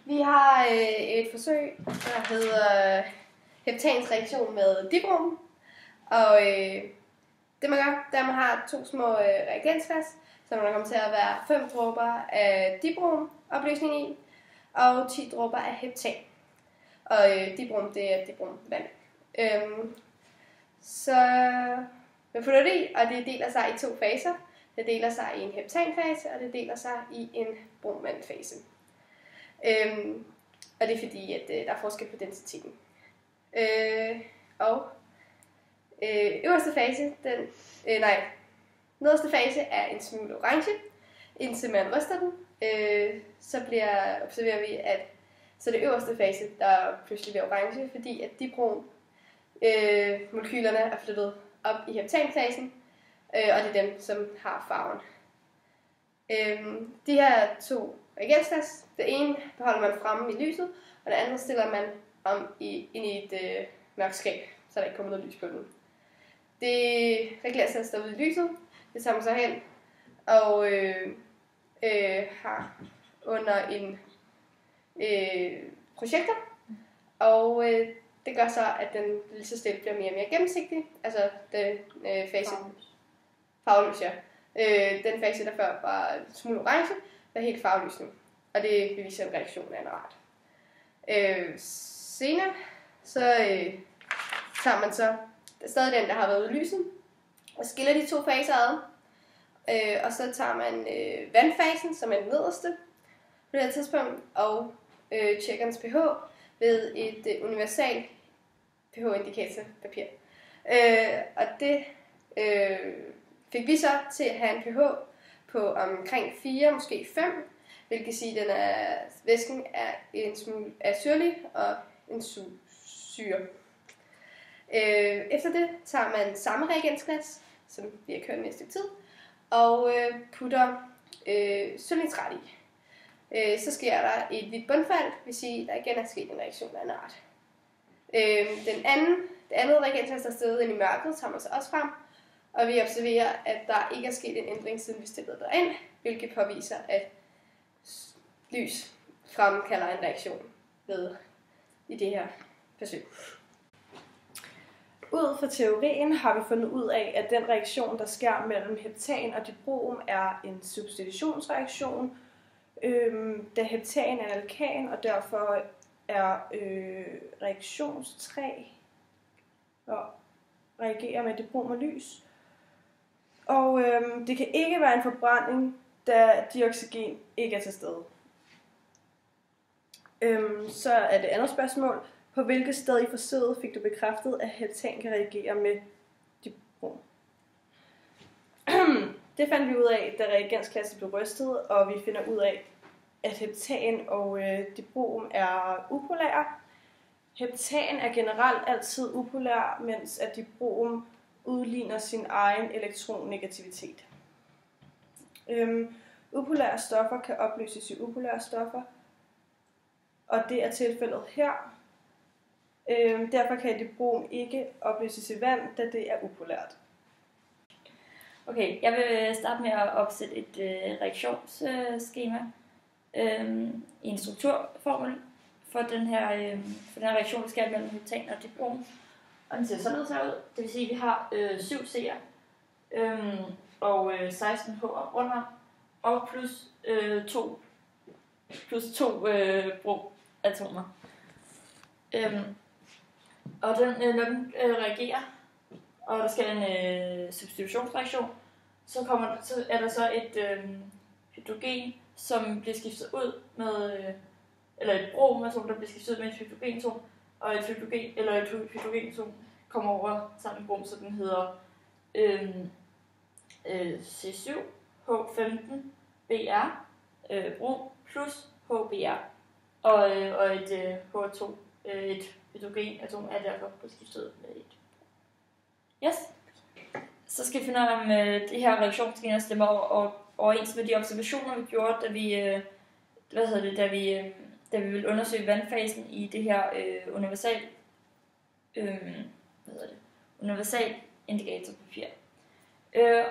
Vi har et forsøg, der hedder heptanens reaktion med dibrom. Og det man gør, det er, at man har to små reagensglas, så der kommer til at være 5 dråber af dibrom-opløsning i, og 10 dråber af heptan. Og dibrom, det er dibromvand. Så man putter det i, og det deler sig i 2 faser. Det deler sig i en heptanfase, og det deler sig i en bromvandfase. Og det er fordi, at der er forskel på densiteten. Øverste fase, nederste fase er en smule orange, indtil man ryster den. Så observerer vi, at så det øverste fase, der pludselig bliver orange, fordi at dibrom-molekylerne er flyttet op i heptanfasen, og det er dem, som har farven. De her 2 reagensglas, det ene beholder man fremme i lyset, og det andet stiller man ind i et mørkt skab, så der ikke kommer noget lys på den. Det reagensglas står ude i lyset, det tager man så hen og har under en projektor, og det gør så, at den lige så stille bliver mere og mere gennemsigtig, altså den fase farvelys, ja. Den fase, der før var en smule orange, er helt farvelys nu, og det beviser en reaktion af en art. Senere, så tager man så stadig den, der har været ude i lyset, og skiller de 2 faser ad, og så tager man vandfasen, som er den nederste på det her tidspunkt, og tjekker dens pH ved et universal pH-indikatorpapir. Og det fik vi så til at have en pH på omkring 4, måske 5, hvilket siger, at væsken er en smule syrlig og en syre. Efter det tager man samme reagensglas, som vi har kørt med et stykke tid, og putter sølvnitrat i. Så sker der et hvidt bundfald, det vil sige, at der igen er sket en reaktion af en art. Det andet reagensglas, der er stedet ind i mørket, tager man så også frem, og vi observerer, at der ikke er sket en ændring, siden vi stillede derind, hvilket påviser, at lys fremkalder en reaktion i det her forsøg. Ud fra teorien har vi fundet ud af, at den reaktion, der sker mellem heptan og dibrom, er en substitutionsreaktion, da heptan er en alkan, og derfor er reaktionstræ og reagerer med dibrom og lys. Og det kan ikke være en forbrænding, da dioxygen ikke er til stede. Så er det andet spørgsmål. På hvilket sted i forsøget fik du bekræftet, at heptan kan reagere med dibrom? Det fandt vi ud af, da reagensglasset blev rystet, og vi finder ud af, at heptan og dibrom er upolære. Heptan er generelt altid upolær, mens at dibrom udligner sin egen elektronegativitet. Upolære stoffer kan opløses i upolære stoffer, og det er tilfældet her. Derfor kan dibrom ikke opløses i vand, da det er upolært. Okay, jeg vil starte med at opsætte et reaktionsskema i en strukturformel for den her reaktion, der sker mellem heptan og dibrom. Og den ser således her ud. Det vil sige, at vi har 7 C'er og 16 H'er under, og plus 2 bromatomer. Og når den reagerer, og der skal en substitutionsreaktion, så er der så et hydrogen, som bliver skiftet ud med, eller et bromatom, der bliver skiftet ud med et hydrogenatom, og et hydrogenatom kommer over sammen med brom, så den hedder C7H15Br brom plus HBr, og et H2, et hydrogenatom er derfor blevet skiftet ud med et. Yes. Så skal vi finde ud af, om det her reaktionsgener stemmer overens med de observationer, vi gjorde, da vi ville undersøge vandfasen i det her universal indikatorpapir.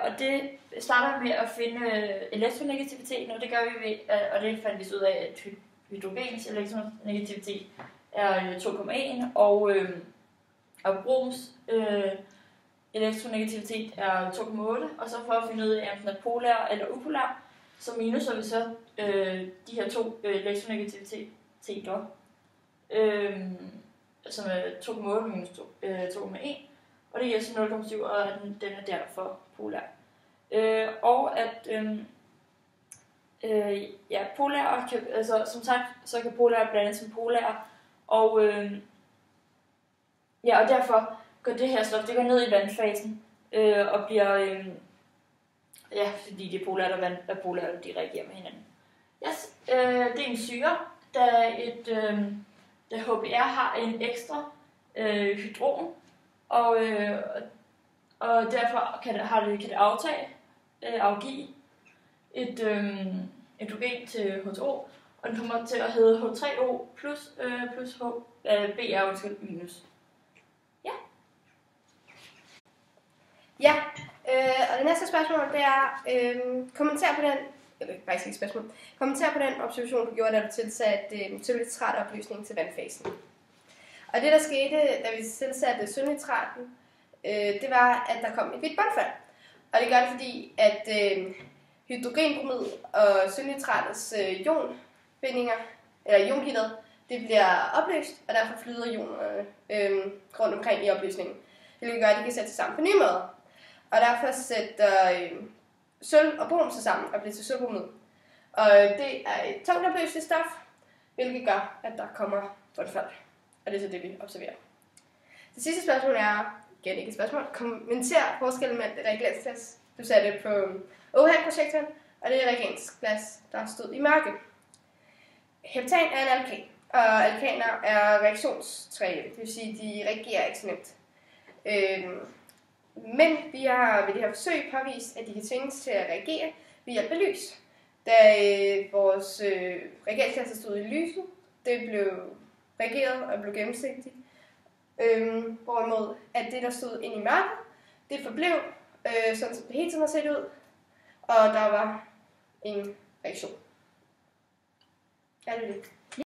Og det starter med at finde elektronegativiteten, og det gør vi ved, og det fandt vi ud af, at hydrogens elektronegativitet er 2,1, og broms elektronegativitet er 2,8, og så for at finde ud af, om den er polær eller upolær, så minuser vi så de her to elektronegativiteter, som er 2,8 minus 2,1, og det giver så 0,7, og den er derfor polær. Og at polær, altså som sagt, så kan polær blandes som polær, og og derfor går det her stof, det går ned i vandfasen, og bliver, fordi det er polær og vand, og polær, de reagerer med hinanden. Yes, det er en syre, da HBr har en ekstra hydron, og derfor kan det afgive et hydrogen til H2O, og den kommer til at hedde H3O plus Br minus. Ja, og det næste spørgsmål, det er, kommenter på den observation, du gjorde, da du tilsatte sølvnitratopløsning til vandfasen. Og det, der skete, da vi tilsatte sølvnitraten, det var, at der kom et hvidt bundfald. Og det gør det, fordi at hydrogenbromid og sølvnitratets ionbindinger, eller iongitter, det bliver opløst, og derfor flyder ionerne rundt omkring i opløsningen. Det vil gøre, at de kan sætte sig sammen på nye måder. Og derfor sætter sølv og brom sig sammen og bliver til sølvbromid. Og det er et tungt opløseligt stof, hvilket gør, at der kommer bundfald. Og det er så det, vi observerer. Det sidste spørgsmål er, igen ikke et spørgsmål, kommenter forskellen mellem det reagensglas, du satte på OHAL-projektoren, og det reagensglas, der stod i mørke. Heptan er en alkan, og alkaner er reaktionstræge, det vil sige, de reagerer ikke så nemt. Men vi har ved det her forsøg påvist, at de kan tvinges til at reagere ved hjælp af lys. Da vores reagensglas stod i lyset, det blev reageret og blev gennemsigtigt. Hvorimod at det, der stod inde i mørket, det forblev sådan som det hele tiden har set ud, og der var en reaktion. Er det det?